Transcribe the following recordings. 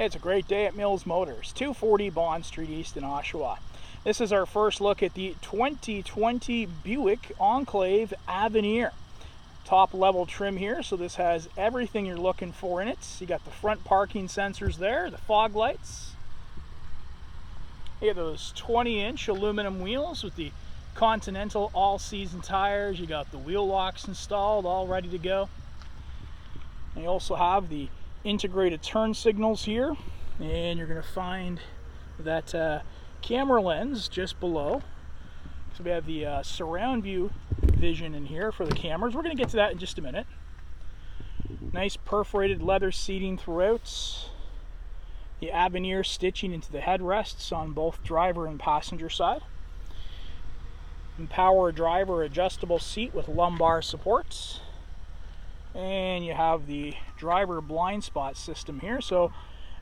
It's a great day at Mills Motors, 240 Bond Street East in Oshawa. This is our first look at the 2020 Buick Enclave Avenir. Top level trim here, so this has everything you're looking for in it. You got the front parking sensors there, the fog lights. You got those 20-inch aluminum wheels with the Continental all-season tires. You got the wheel locks installed, all ready to go. And you also have the integrated turn signals here, and you're going to find that camera lens just below. So we have the surround view vision in here for the cameras. We're going to get to that in just a minute. Nice perforated leather seating throughout. The Avenir stitching into the headrests on both driver and passenger side. Empower driver adjustable seat with lumbar supports. And you have the driver blind spot system here, so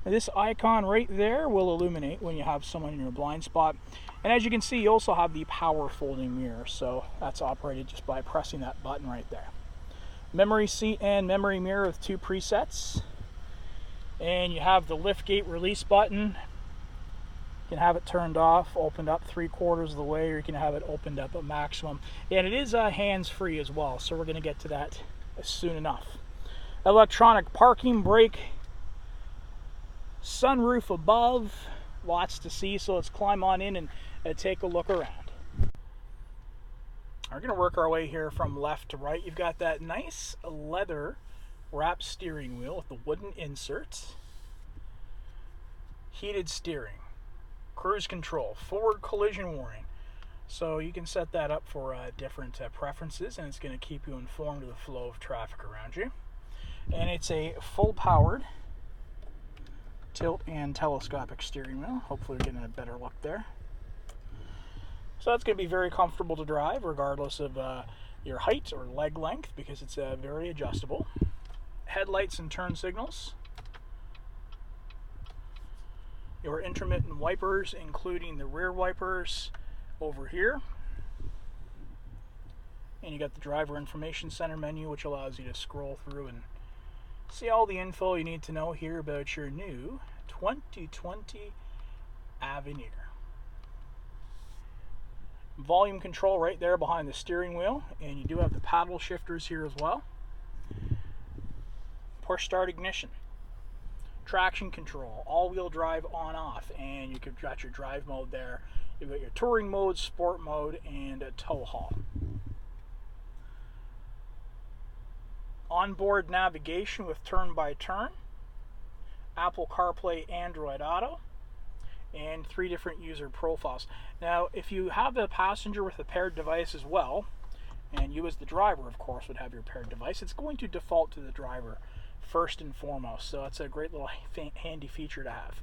this icon right there will illuminate when you have someone in your blind spot. And as you can see, you also have the power folding mirror, so that's operated just by pressing that button right there. Memory seat and memory mirror with 2 presets. And you have the liftgate release button. You can have it turned off, opened up 3/4 of the way, or you can have it opened up at maximum. And it is hands-free as well, so we're going to get to that soon enough. Electronic parking brake, sunroof above, lots to see, so let's climb on in and take a look around. We're going to work our way here from left to right. You've got that nice leather wrap steering wheel with the wooden insert, heated steering, cruise control, forward collision warning. So you can set that up for different preferences, and it's going to keep you informed of the flow of traffic around you. And it's a full powered tilt and telescopic steering wheel. Hopefully you're getting a better look there. So that's going to be very comfortable to drive regardless of your height or leg length, because it's very adjustable. Headlights and turn signals. Your intermittent wipers, including the rear wipers over here. And you got the driver information center menu, which allows you to scroll through and see all the info you need to know here about your new 2020 Avenir. Volume control right there behind the steering wheel, and you do have the paddle shifters here as well. Push start ignition, traction control, all-wheel drive on-off, and you could got your drive mode there. You've got your touring mode, sport mode, and a tow haul. Onboard navigation with turn-by-turn, Apple CarPlay, Android Auto, and 3 different user profiles. Now, if you have a passenger with a paired device as well, and you as the driver, of course, would have your paired device, it's going to default to the driver first and foremost. So it's a great little handy feature to have.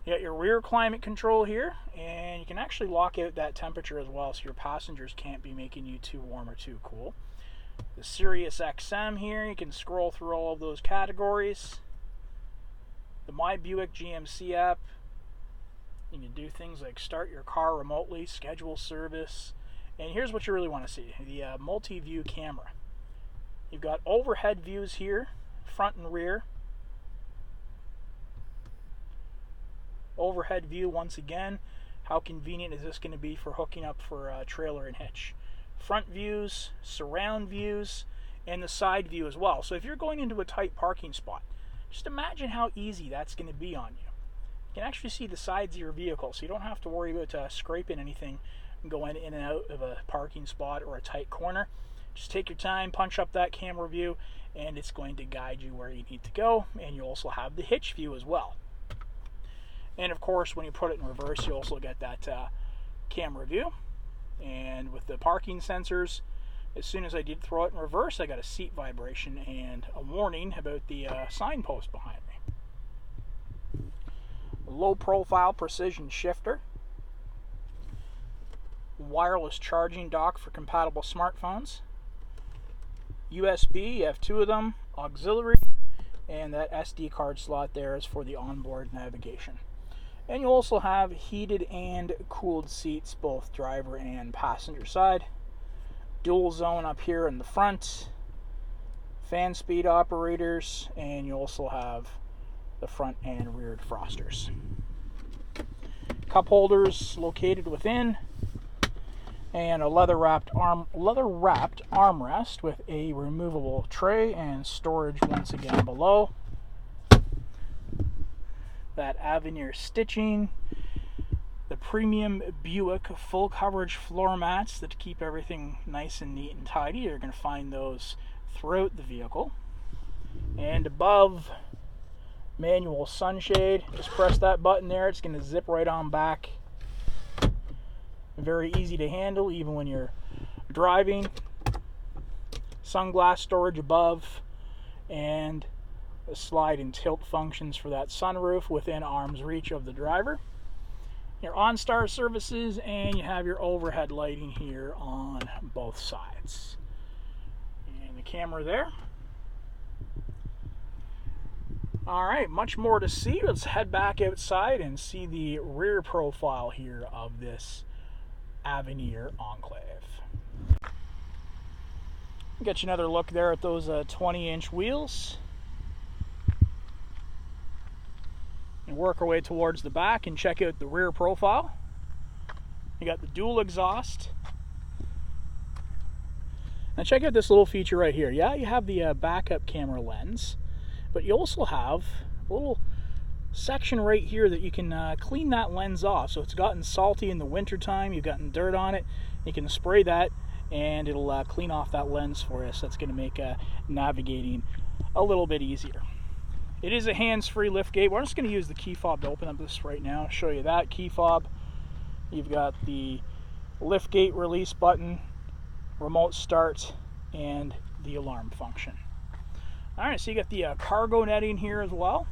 You got your rear climate control here, and you can actually lock out that temperature as well, so your passengers can't be making you too warm or too cool. The Sirius XM here, you can scroll through all of those categories. The My Buick GMC app, you can do things like start your car remotely, schedule service, and here's what you really want to see, the multi-view camera. You've got overhead views here, front and rear. Overhead view once again. How convenient is this going to be for hooking up for a trailer and hitch? Front views, surround views, and the side view as well. So if you're going into a tight parking spot, just imagine how easy that's going to be on you. You can actually see the sides of your vehicle, so you don't have to worry about scraping anything going in and out of a parking spot or a tight corner. Just take your time, punch up that camera view, and it's going to guide you where you need to go. And you also have the hitch view as well. And of course, when you put it in reverse, you also get that camera view. And with the parking sensors, as soon as I did throw it in reverse, I got a seat vibration and a warning about the signpost behind me. Low profile precision shifter. Wireless charging dock for compatible smartphones. USB, you have 2 of them. Auxiliary, and that SD card slot there is for the onboard navigation. And you also have heated and cooled seats, both driver and passenger side. Dual zone up here in the front. Fan speed operators, and you also have the front and rear defrosters. Cup holders located within, and a leather-wrapped armrest with a removable tray and storage once again below. That Avenir stitching, the premium Buick full coverage floor mats that keep everything nice and neat and tidy. You're going to find those throughout the vehicle. And above, manual sunshade. Just press that button there, it's going to zip right on back. Very easy to handle even when you're driving. Sunglass storage above, and the slide and tilt functions for that sunroof within arm's reach of the driver. Your OnStar services, and you have your overhead lighting here on both sides. And the camera there. Alright, much more to see. Let's head back outside and see the rear profile here of this Avenir Enclave. Get you another look there at those 20-inch wheels. And work our way towards the back and check out the rear profile. You got the dual exhaust. Now check out this little feature right here. Yeah, you have the backup camera lens, but you also have a little section right here that you can clean that lens off. So it's gotten salty in the winter time, you've gotten dirt on it, you can spray that and it'll clean off that lens for you. So that's going to make navigating a little bit easier. It is a hands-free liftgate. We're just going to use the key fob to open up this right now. Show you that key fob. You've got the liftgate release button, remote start, and the alarm function. Alright, so you got the cargo netting here as well.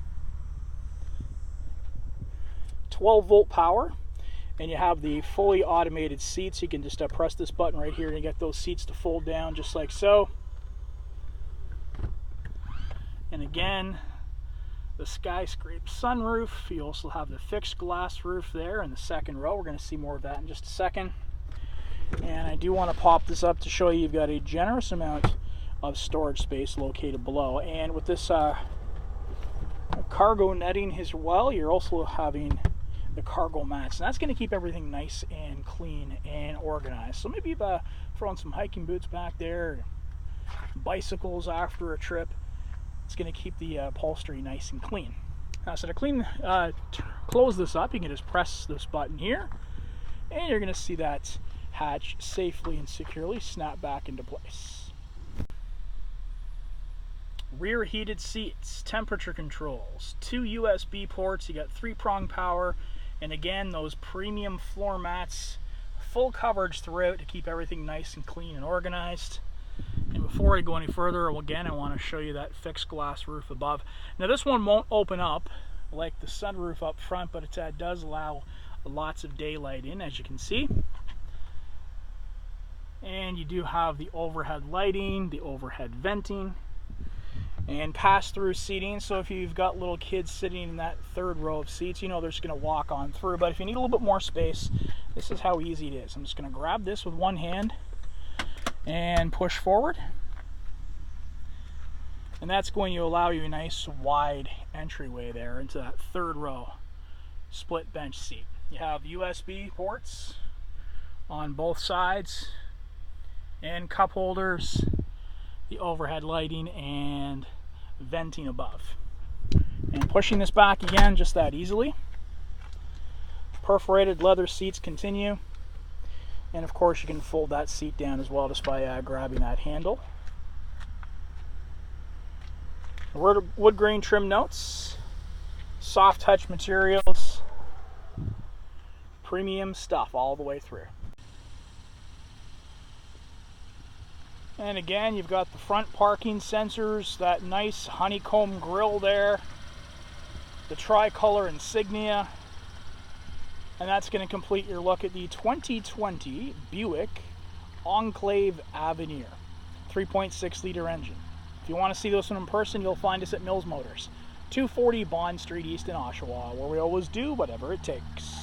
12-volt power, and you have the fully automated seats. You can just press this button right here and you get those seats to fold down just like so. And again, the skyscraper sunroof. You also have the fixed glass roof there in the second row. We're going to see more of that in just a second. And I do want to pop this up to show you you've got a generous amount of storage space located below. And with this cargo netting as well, you're also having the cargo mats, and that's going to keep everything nice and clean and organized. So maybe throw on some hiking boots back there, bicycles after a trip. It's going to keep the upholstery nice and clean. So to close this up, you can just press this button here, and you're going to see that hatch safely and securely snap back into place. Rear heated seats, temperature controls, 2 USB ports, you got 3-prong power, and again, those premium floor mats, full coverage throughout to keep everything nice and clean and organized. And before I go any further, again, I want to show you that fixed glass roof above. Now this one won't open up like the sunroof up front, but it does allow lots of daylight in, as you can see. And you do have the overhead lighting, the overhead venting, and pass-through seating. So if you've got little kids sitting in that third row of seats, you know they're just going to walk on through. But if you need a little bit more space, this is how easy it is. I'm just going to grab this with one hand and push forward, and that's going to allow you a nice wide entryway there into that third row split bench seat. You have USB ports on both sides and cup holders, the overhead lighting, and venting above. And pushing this back again just that easily. Perforated leather seats continue, and of course you can fold that seat down as well just by grabbing that handle. Wood grain trim notes, soft touch materials, premium stuff all the way through. And again, you've got the front parking sensors, that nice honeycomb grille there, the tricolor insignia, and that's going to complete your look at the 2020 Buick Enclave Avenir 3.6 liter engine. If you want to see this one in person, you'll find us at Mills Motors, 240 Bond Street East in Oshawa, where we always do whatever it takes.